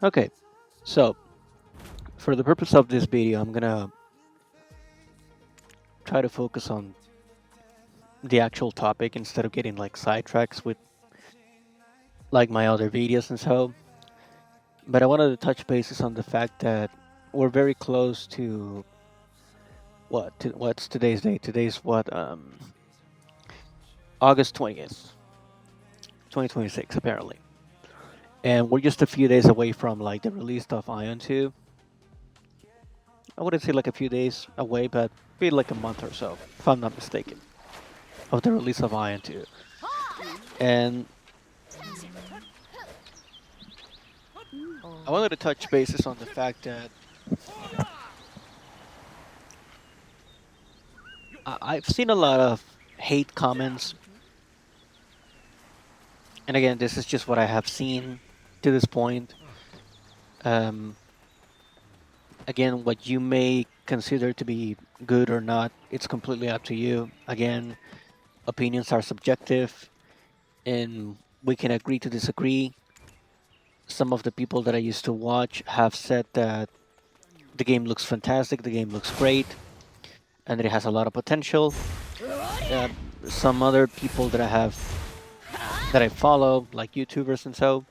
Okay, so for the purpose of this video, I'm gonna try to focus on the actual topic instead of getting like sidetracks with like my other videos and so. But I wanted to touch bases on the fact that we're very close to what's today's date? Today's what August 20th, 2026 apparently. And we're just a few days away from like the release of Ion 2. I wouldn't say like a few days away, but be like a month or so, if I'm not mistaken, of the release of Ion 2. And I wanted to touch bases on the fact that I've seen a lot of hate comments, and again, this is just what I have seen to this point. Um, Again, what you may consider to be good or not, it's completely up to you. Again, opinions are subjective, and we can agree to disagree. Some of the people that I used to watch have said that the game looks fantastic, the game looks great, and it has a lot of potential. Uh, some other people that I follow, like YouTubers and so,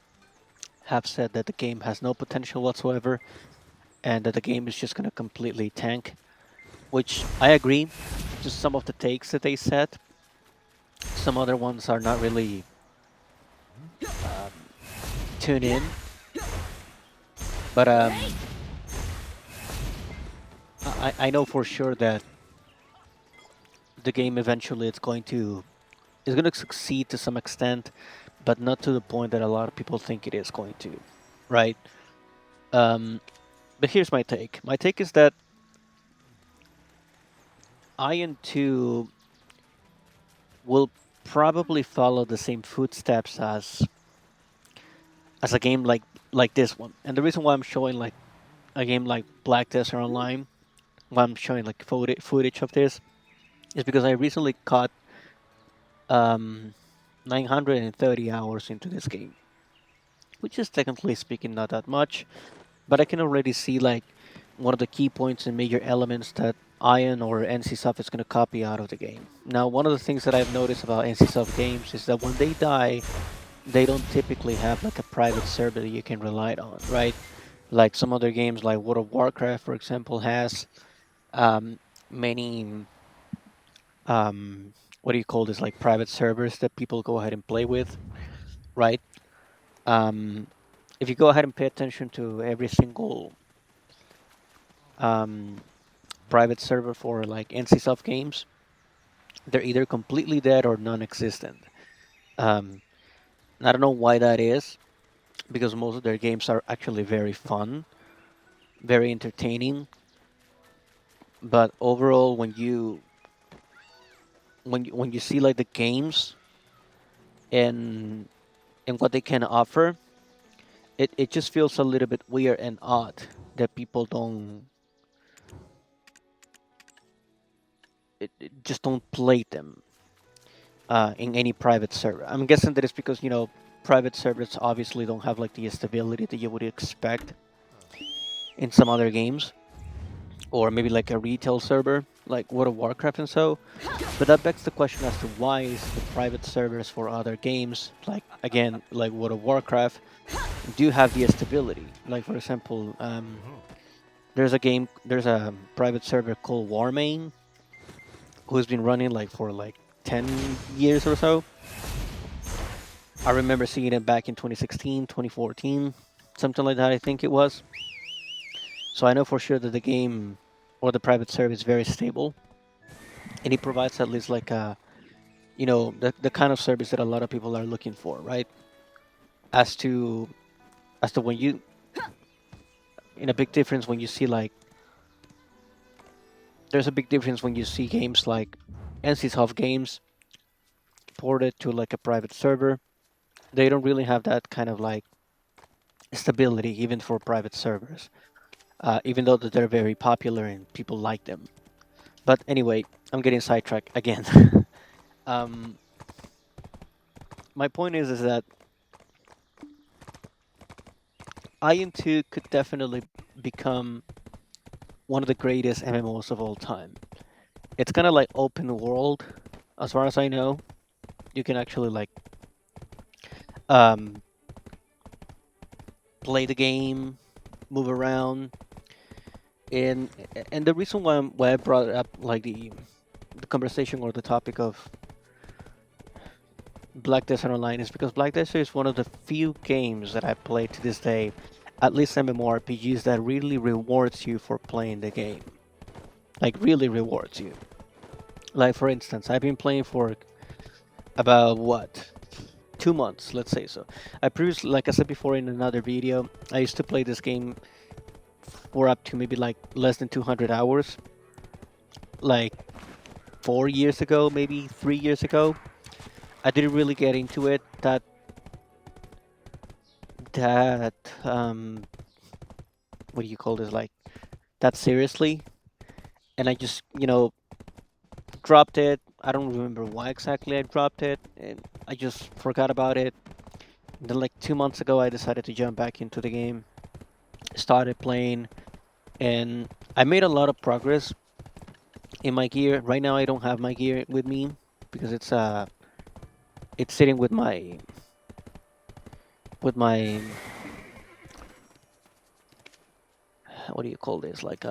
have said that the game has no potential whatsoever, and that the game is just going to completely tank. Which I agree. Just some of the takes that they said. Some other ones are not really um, tuned in, but I know for sure that the game eventually is going to succeed to some extent, but not to the point that a lot of people think it is going to, right? Um, but here's my take. My take is that Ion 2 will probably follow the same footsteps as a game like this one. And the reason why I'm showing like a game like Black Desert Online, why I'm showing like footage of this, is because I recently caught um 930 hours into this game, which is technically speaking not that much, but I can already see like one of the key points and major elements that Ion or NCSoft is going to copy out of the game. Now, one of the things that I've noticed about NCSoft games is that when they die, they don't typically have like a private server that you can rely on, right? Like some other games, like World of Warcraft, for example, has um, many um, what do you call this, like private servers that people go ahead and play with, right? Um, if you go ahead and pay attention to every single um, private server for like NCSoft games, they're either completely dead or non-existent. Um, I don't know why that is, because most of their games are actually very fun, very entertaining. But overall, when you see like the games and what they can offer, it just feels a little bit weird and odd that people just don't play them in any private server. I'm guessing that it's because private servers obviously don't have like the stability that you would expect in some other games, or maybe like a retail server like World of Warcraft and so. But that begs the question as to why is the private servers for other games, like again like World of Warcraft, do have the stability. Like for example, there's a private server called Warmane, who's been running like for like 10 years or so. I remember seeing it back in 2016, 2014, something like that, I think it was. So I know for sure that the game or the private server is very stable, and it provides at least like the kind of service that a lot of people are looking for, right? As to when you in a big difference when you see like there's a big difference when you see games like NCSoft games ported to like a private server. They don't really have that kind of like stability even for private servers, even though that they're very popular and people like them. But anyway, I'm getting sidetracked again. um, my point is that Ion 2 could definitely become one of the greatest MMOs of all time. It's kind of like open world, as far as I know. You can actually like um, play the game, move around, and and the reason why I brought up like the conversation or the topic of Black Desert Online is because Black Desert is one of the few games that I play to this day, at least MMORPGs, that really rewards you for playing the game. Like really rewards you. Like for instance, I've been playing for about what 2 months, let's say so. I previously, like I said before in another video, I used to play this game for up to maybe like less than 200 hours, like 4 years ago, maybe 3 years ago. I didn't really get into it that what do you call this, like that seriously, and I just dropped it. I don't remember why exactly I dropped it, and I just forgot about it. And then like 2 months ago, I decided to jump back into the game, started playing, and I made a lot of progress in my gear. Right now, I don't have my gear with me because it's sitting with my what do you call this, like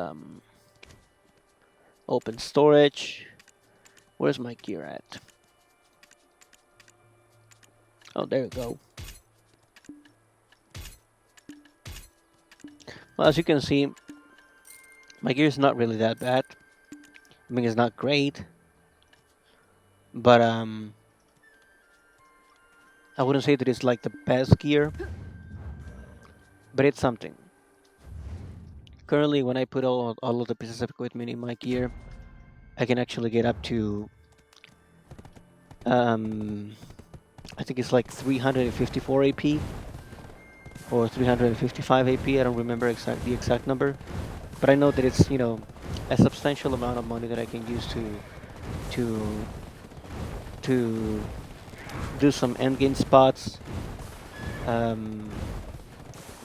open storage. Where's my gear at? Oh, there you go. Well, as you can see, my gear is not really that bad. I mean, it's not great, but I wouldn't say that it's like the best gear, but it's something. Currently, when I put all of the pieces of equipment in my gear, I can actually get up to um, I think it's like 354 AP or 355 AP. I don't remember the exact number, but I know that it's a substantial amount of money that I can use to to do some endgame spots, um,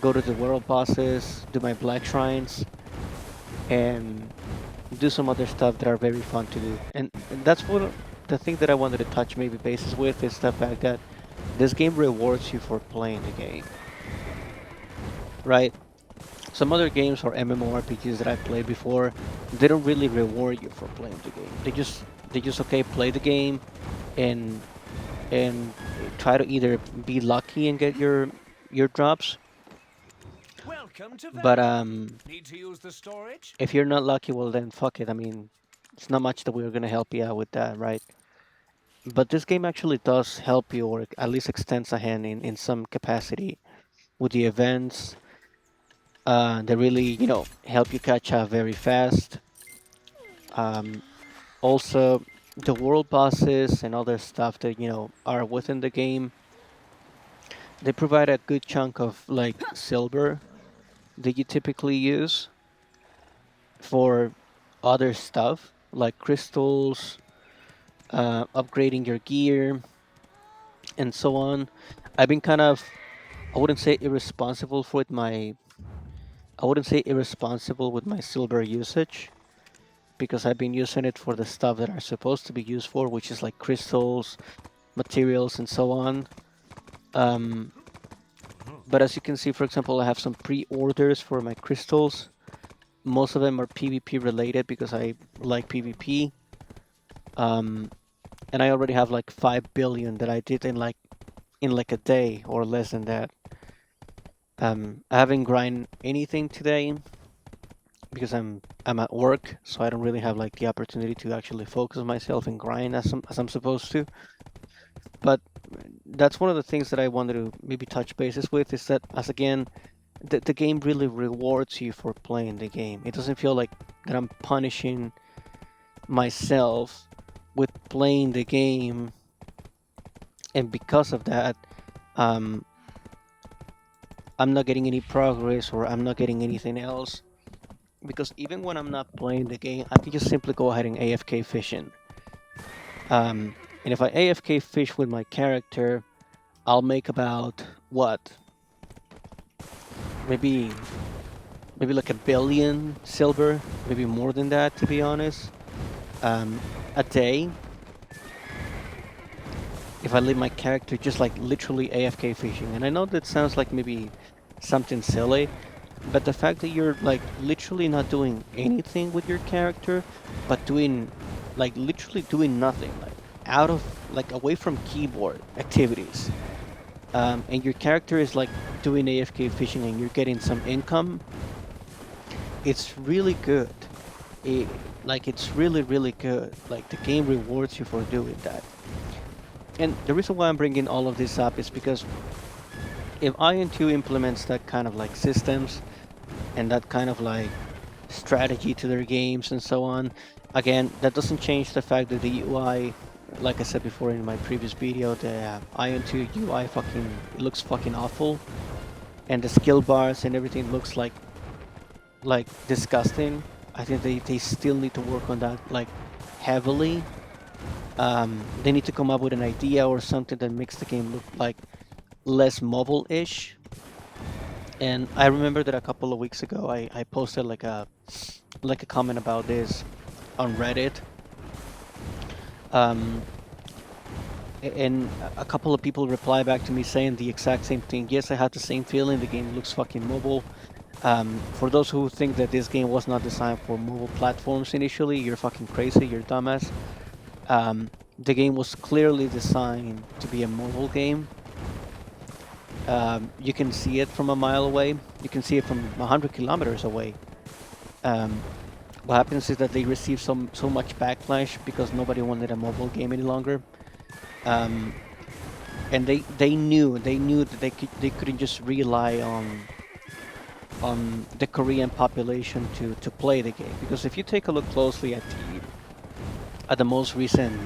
go to the world bosses, do my black shrines, and do some other stuff that are very fun to do. And that's what the thing that I wanted to touch maybe bases with is the fact that this game rewards you for playing the game, right? Some other games or MMORPGs that I've played before, they don't really reward you for playing the game. They just okay, play the game and and try to either be lucky and get your drops. Welcome to But Vega. Need to use the storage? if you're not lucky, well then fuck it. I mean, it's not much that we're gonna help you out with that, right? But this game actually does help you, or at least extends a hand in some capacity with the events. They really, help you catch up very fast. Um, Also, the world bosses and other stuff that are within the game, they provide a good chunk of like silver that you typically use for other stuff like crystals, upgrading your gear, and so on. I've been kind of, I wouldn't say irresponsible with my, I wouldn't say irresponsible with my silver usage because I've been using it for the stuff that are supposed to be used for, which is like crystals, materials, and so on. Um, but as you can see, for example, I have some pre-orders for my crystals. Most of them are PvP related because I like PvP. Um, and I already have like 5 billion that I did in like a day or less than that. I haven't grind anything today because I'm at work, so I don't really have like the opportunity to actually focus myself and grind as I'm supposed to. But that's one of the things that I wanted to maybe touch bases with is that as again, the game really rewards you for playing the game. It doesn't feel like that I'm punishing myself with playing the game, and because of that, um, I'm not getting any progress or I'm not getting anything else. Because even when I'm not playing the game, I can just simply go ahead and AFK fishing. And if I AFK fish with my character, I'll make about what maybe maybe like a billion silver, maybe more than that, to be honest, a day if I leave my character just like literally AFK fishing. And I know that sounds like maybe something silly, but the fact that you're like literally not doing anything with your character, but doing like literally doing nothing, like out of like away from keyboard activities, and your character is like doing AFK fishing and you're getting some income, it's really good. It, like it's really really good. Like the game rewards you for doing that. And the reason why I'm bringing all of this up is because if Ion 2 implements that kind of like systems and that kind of like strategy to their games and so on, again, that doesn't change the fact that the UI, like I said before in my previous video, the Ion 2 UI fucking it looks fucking awful, and the skill bars and everything looks like disgusting. I think they still need to work on that like heavily. They need to come up with an idea or something that makes the game look like less mobile-ish. And I remember that a couple of weeks ago I posted like a comment about this on Reddit. Um, and a couple of people reply back to me saying the exact same thing. Yes, I had the same feeling. The game looks fucking mobile. For those who think that this game was not designed for mobile platforms initially, you're fucking crazy. You're dumbass. The game was clearly designed to be a mobile game. You can see it from a mile away. You can see it from 100 kilometers away. Um, what happens is that they receive so much backlash because nobody wanted a mobile game any longer. Um, and they knew that they couldn't just rely on the Korean population to play the game, because if you take a look closely at the most recent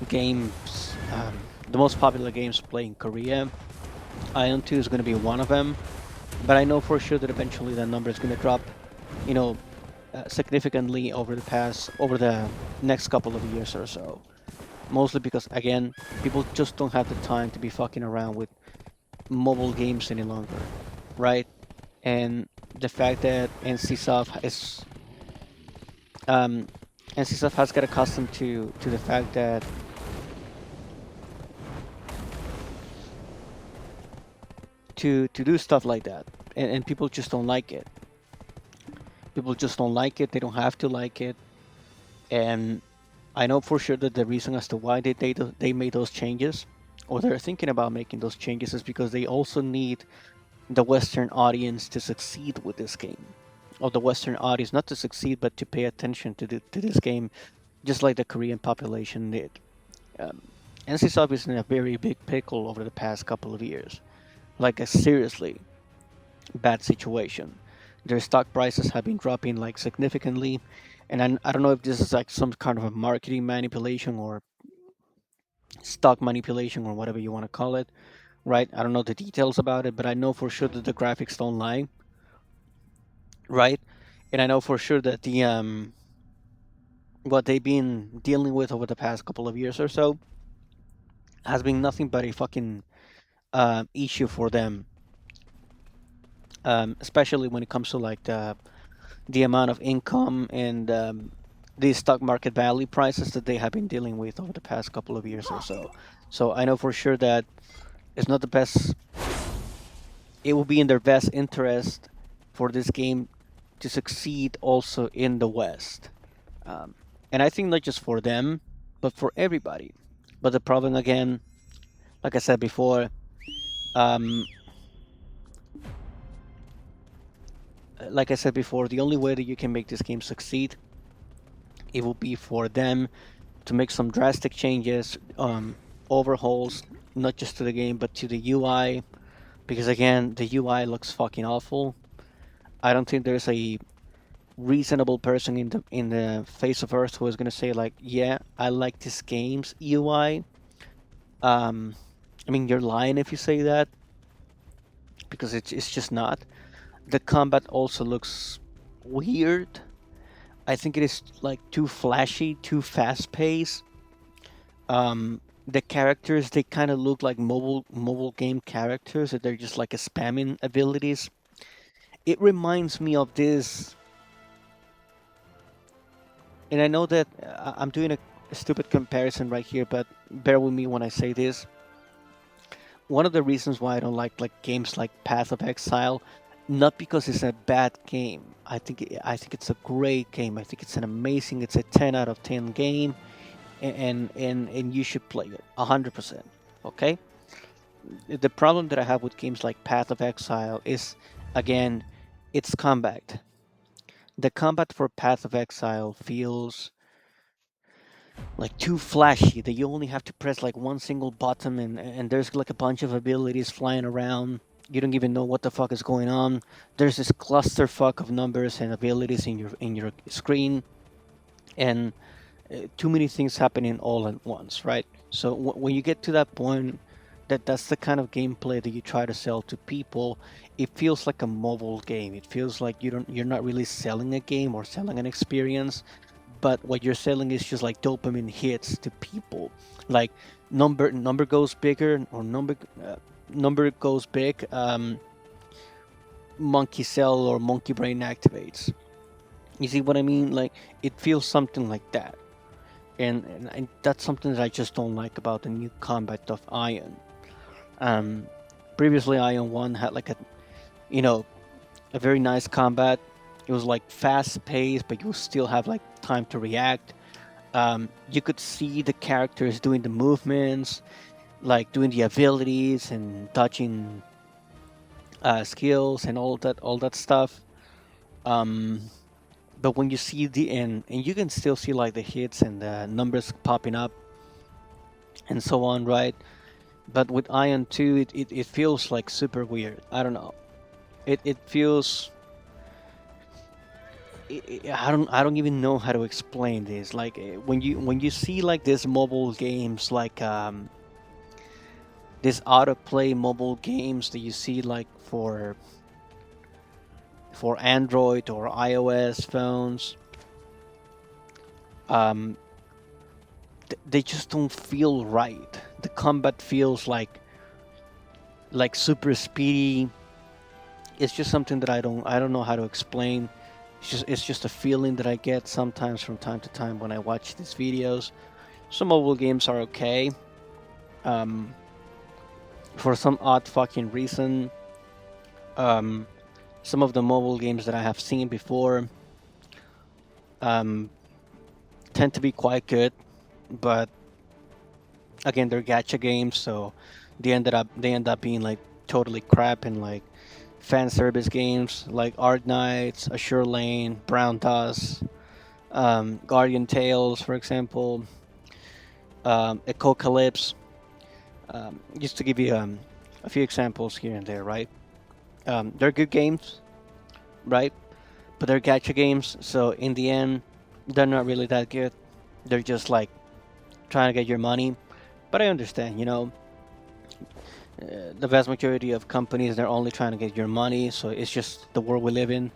games, the most popular games played in Korea, Ion 2 is going to be one of them. But I know for sure that eventually that number is going to drop, you know, significantly over the next couple of years or so. Mostly because again, people just don't have the time to be fucking around with mobile games any longer, right? And the fact that um, NCSoft has got accustomed to the fact that to do stuff like that, and people just don't like it. People just don't like it. They don't have to like it, and I know for sure that the reason as to why they made those changes, or they're thinking about making those changes, is because they also need the Western audience to succeed with this game, or the Western audience not to succeed but to pay attention to this game, just like the Korean population did. Um, NCSoft is in a very big pickle over the past couple of years, like a seriously bad situation. Their stock prices have been dropping like significantly, and I don't know if this is like some kind of a marketing manipulation or stock manipulation or whatever you want to call it, right? I don't know the details about it, but I know for sure that the graphics don't lie, right? And I know for sure that the what they've been dealing with over the past couple of years or so has been nothing but a fucking issue for them, especially when it comes to like the amount of income and the stock market value prices that they have been dealing with over the past couple of years or so. So I know for sure that it's not the best. It will be in their best interest for this game to succeed also in the West. Um, and I think not just for them, but for everybody. But the problem again, like I said before, um, the only way that you can make this game succeed, it will be for them to make some drastic changes, overhauls, not just to the game but to the UI. Because again, the UI looks fucking awful. I don't think there's a reasonable person in the face of Earth who is gonna say like, yeah, I like this game's UI. Um, I mean, you're lying if you say that, because it's just not. The combat also looks weird. I think it is like too flashy, too fast paced. The characters, they kind of look like mobile game characters, that they're just like a spamming abilities. it reminds me of this, and I know that I'm doing a stupid comparison right here, but bear with me when I say this. One of the reasons why I don't like games like Path of Exile, not because it's a bad game. I think it's a great game. I think it's an amazing. It's a 10 out of 10 game, and you should play it 100%. Okay. The problem that I have with games like Path of Exile is, again, its combat. The combat for Path of Exile feels like too flashy that you only have to press like one single button, and there's like a bunch of abilities flying around. You don't even know what the fuck is going on. There's this clusterfuck of numbers and abilities in your screen, and too many things happening all at once, right? So when you get to that point, that's the kind of gameplay that you try to sell to people. It feels like a mobile game. It feels like you're not really selling a game or selling an experience, but what you're selling is just like dopamine hits to people. Like number goes bigger, or number goes big. Monkey cell or monkey brain activates. You see what I mean? Like it feels something like that, and that's something that I just don't like about the new combat of Ion. Um, Previously, Ion One had like you know a very nice combat. It was like fast paced, but you still have like time to react. You could see the characters doing the movements, like doing the abilities and dodging skills and all that stuff. Um, but when you see the end, and you can still see like the hits and the numbers popping up and so on, right? But with Ion 2, it feels like super weird. I don't know. It feels. I don't even know how to explain this. Like when you see like these mobile games, like this autoplay mobile games that you see like for Android or iOS phones, um, they just don't feel right. The combat feels like super speedy. It's just something that I don't know how to explain. It's just a feeling that I get sometimes from time to time when I watch these videos. Some mobile games are okay. Um, for some odd fucking reason, um, some of the mobile games that I have seen before um, tend to be quite good, but again, they're gacha games, so they end up being like totally crap and like fan service games like Art Knights, Azure Lane, Brown Dust, Guardian Tales, for example, Ecocalypse. Just to give you a few examples here and there, right? They're good games, right? But they're gacha games, so in the end, they're not really that good. They're just like trying to get your money. But I understand, the vast majority of companies, they're only trying to get your money, so it's just the world we live in,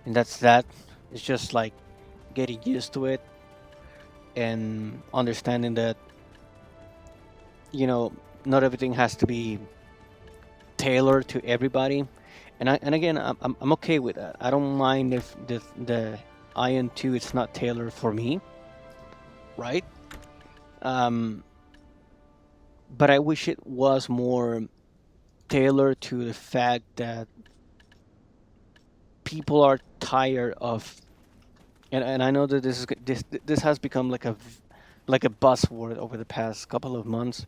and that's that. It's just like getting used to it and understanding that you know not everything has to be tailored to everybody. And again, I'm okay with that. I don't mind if the Ion 2 it's not tailored for me, right? um but I wish it was more tailored to the fact that people are tired of, and I know that this has become like a buzzword over the past couple of months.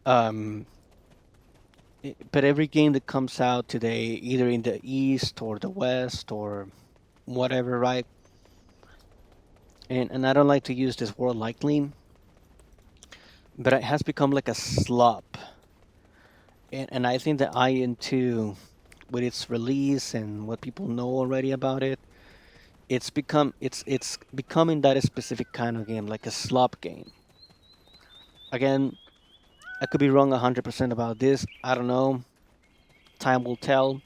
Um, but every game that comes out today, either in the East or the West or whatever, right? And I don't like to use this word lightly, but it has become like a slop. And I think that IN 2, with its release and what people know already about it, it's becoming that specific kind of game, like a slop game. Again, I could be wrong 100% about this. I don't know. Time will tell.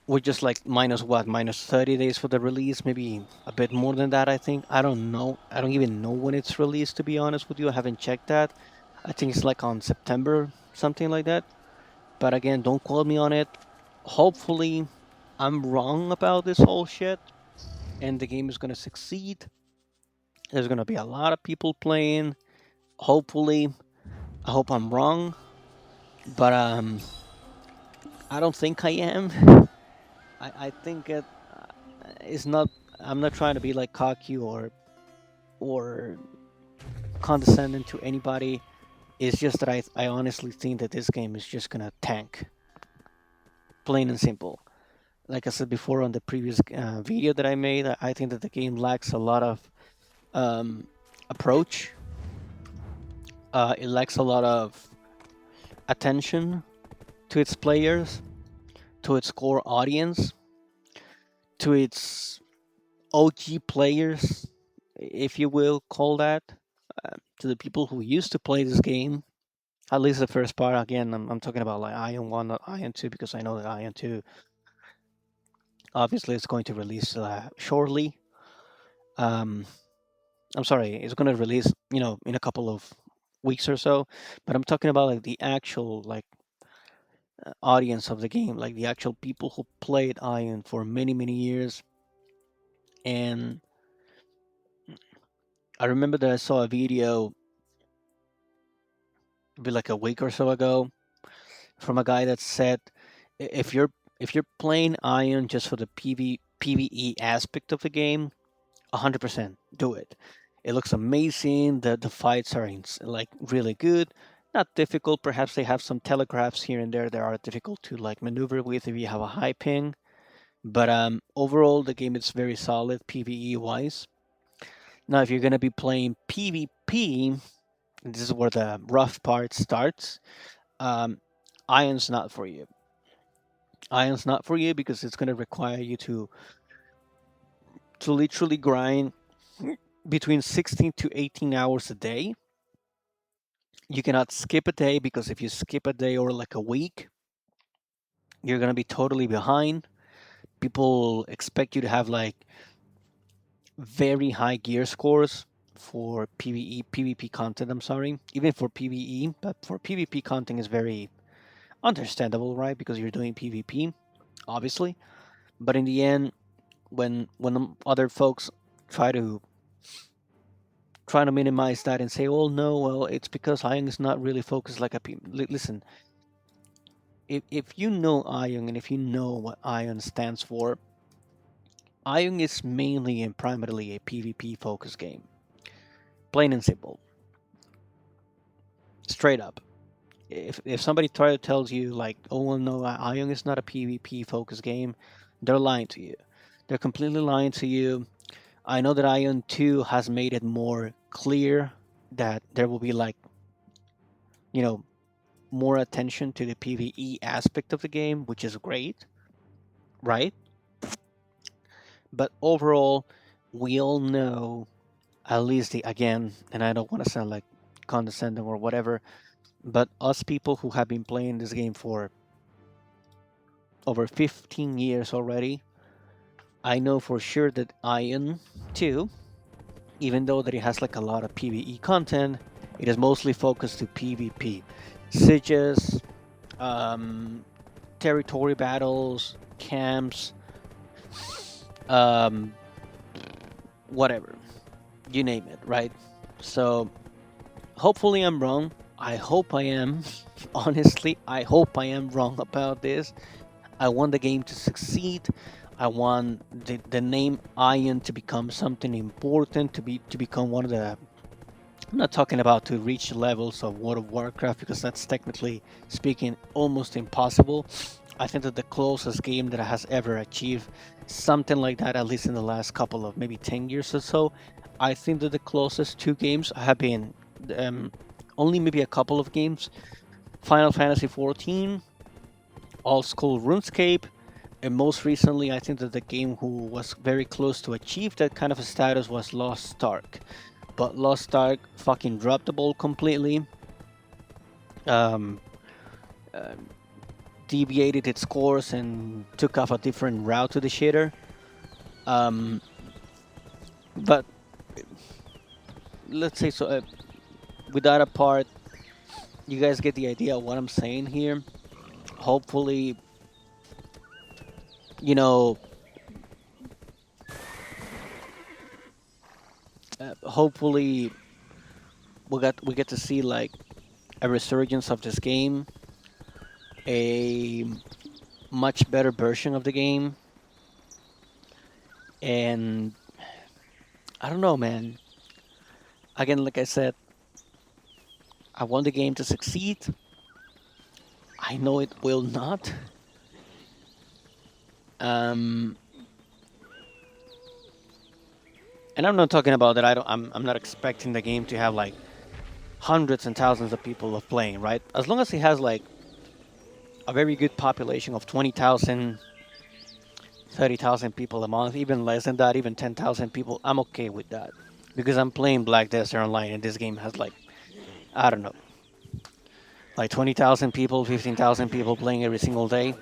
We're just like minus what? Minus 30 days for the release, maybe a bit more than that, I think. I don't know. I don't even know when it's released, to be honest with you. I haven't checked that. I think it's like on September, something like that. But again, don't quote me on it. Hopefully, I'm wrong about this whole shit, and the game is gonna succeed. There's gonna be a lot of people playing. Hopefully, I hope I'm wrong, but I don't think I am. I think it's not. I'm not trying to be like cocky or condescending to anybody. It's just that I honestly think that this game is just gonna tank, plain and simple. Like I said before on the previous video that I made, I think that the game lacks a lot of um, approach. It lacks a lot of attention to its players, to its core audience, to its OG players, if you will call that, to the people who used to play this game. At least the first part. Again, I'm talking about like Ion 1, not Ion 2, because I know that Ion 2 obviously is going to release shortly. Um, I'm sorry, it's going to release, in a couple of weeks or so. But I'm talking about like the actual like audience of the game, like the actual people who played Ion for many many years. And I remember that I saw a video, maybe like a week or so ago, from a guy that said, if you're playing Ion just for the PVE aspect of the game, 100% do it. It looks amazing. The fights are like really good. Not difficult. Perhaps they have some telegraphs here and there that are difficult to like maneuver with if you have a high ping. But overall, the game is very solid PVE wise. Now, if you're gonna be playing PvP, this is where the rough part starts. Um, Ion's not for you. Ion's not for you because it's gonna require you to literally grind between 16 to 18 hours a day. You cannot skip a day because if you skip a day or like a week, you're gonna be totally behind. People expect you to have like very high gear scores for PvP content. I'm sorry, even for PvE, but for PvP content is very understandable, right? Because you're doing PvP, obviously. But in the end, when other folks try to minimize that and say, "Oh no, well it's because Ion is not really focused like a listen, if you know Ion and if you know what Ion stands for, Ion is mainly and primarily a PvP focused game. Plain and simple. Straight up. If somebody tells you like, oh well no, Ion is not a PvP focused game, they're lying to you. They're completely lying to you. I know that Ion 2 has made it more clear that there will be like, you know, more attention to the PvE aspect of the game, which is great, right? But overall, we all know, at least again, and I don't want to sound like condescending or whatever, but us people who have been playing this game for over 15 years already, I know for sure that Ion 2, even though that it has like a lot of PvE content, it is mostly focused to PvP. Sieges, um, territory battles, camps, um, whatever, you name it, right? So hopefully I'm wrong. I hope I am. Honestly, I hope I am wrong about this. I want the game to succeed. I want the name Ion to become something important, to become one of the. I'm not talking about to reach levels of World of Warcraft because that's technically speaking almost impossible. I think that the closest game that has ever achieved something like that, at least in the last couple of maybe 10 years or so, I think that the closest two games have been um, only maybe a couple of games: Final Fantasy XIV, Old School RuneScape, and most recently, I think that the game who was very close to achieve that kind of a status was Lost Ark. But Lost Ark fucking dropped the ball completely. Um, uh, Deviated its course and took off a different route to the shitter. Um, but let's say so. With that apart, you guys get the idea of what I'm saying here. Hopefully, you know, hopefully we get to see like a resurgence of this game, a much better version of the game, and I don't know, man. Again, like I said, I want the game to succeed. I know it will not. Um, and I'm not talking about that. I'm not expecting the game to have like hundreds and thousands of people of playing, right? As long as it has like a very good population of 20,000, 30,000 people a month, even less than that, even 10,000 people, I'm okay with that. Because I'm playing Black Desert Online and this game has like, I don't know, like 20,000 people, 15,000 people playing every single day.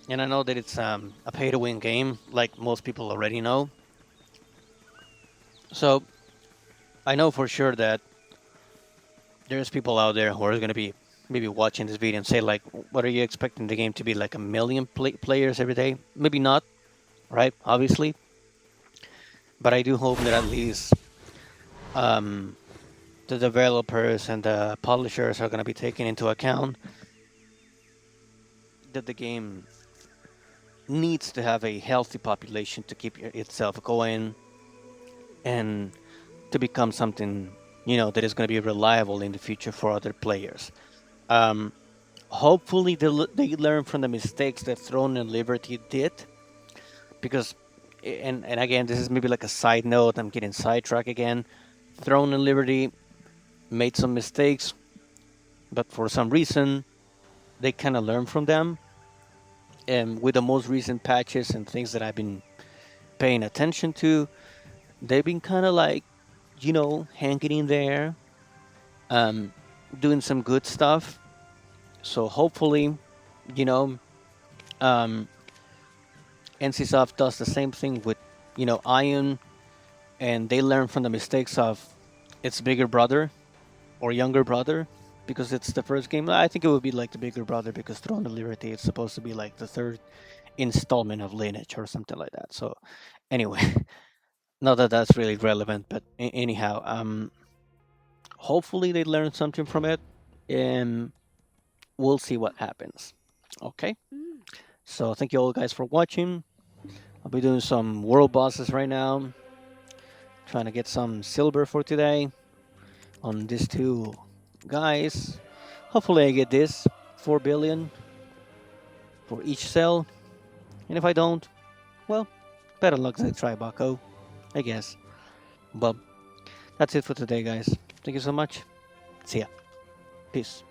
And I know that it's a pay to win game, like most people already know. So I know for sure that there's people out there who are going to be maybe watching this video and say, like, what are you expecting the game to be like a million players every day? Maybe not, right? Obviously. But I do hope that at least um, the developers and the publishers are going to be taking into account that the game needs to have a healthy population to keep itself going and to become something that is going to be reliable in the future for other players. Um, Hopefully they learn from the mistakes that Throne and Liberty did, because and again, this is maybe like a side note. I'm getting sidetracked again. Throne and Liberty made some mistakes, but for some reason they kind of learn from them. And with the most recent patches and things that I've been paying attention to, they've been kind of like hanging in there, um, doing some good stuff. So hopefully, you know, um, NCSoft does the same thing with Ion, and they learn from the mistakes of its bigger brother or younger brother, because it's the first game. I think it would be like the bigger brother, because Throne of Liberty is supposed to be like the third installment of Lineage or something like that. So anyway, not that that's really relevant, but anyhow, hopefully they learn something from it, and we'll see what happens. Okay, so thank you all guys for watching. I'll be doing some world bosses right now, trying to get some silver for today on these two guys. Hopefully I get this 4 billion for each cell, and if I don't, well, better luck than try, Bucko, I guess. But that's it for today, guys. Thank you so much. See ya. Peace.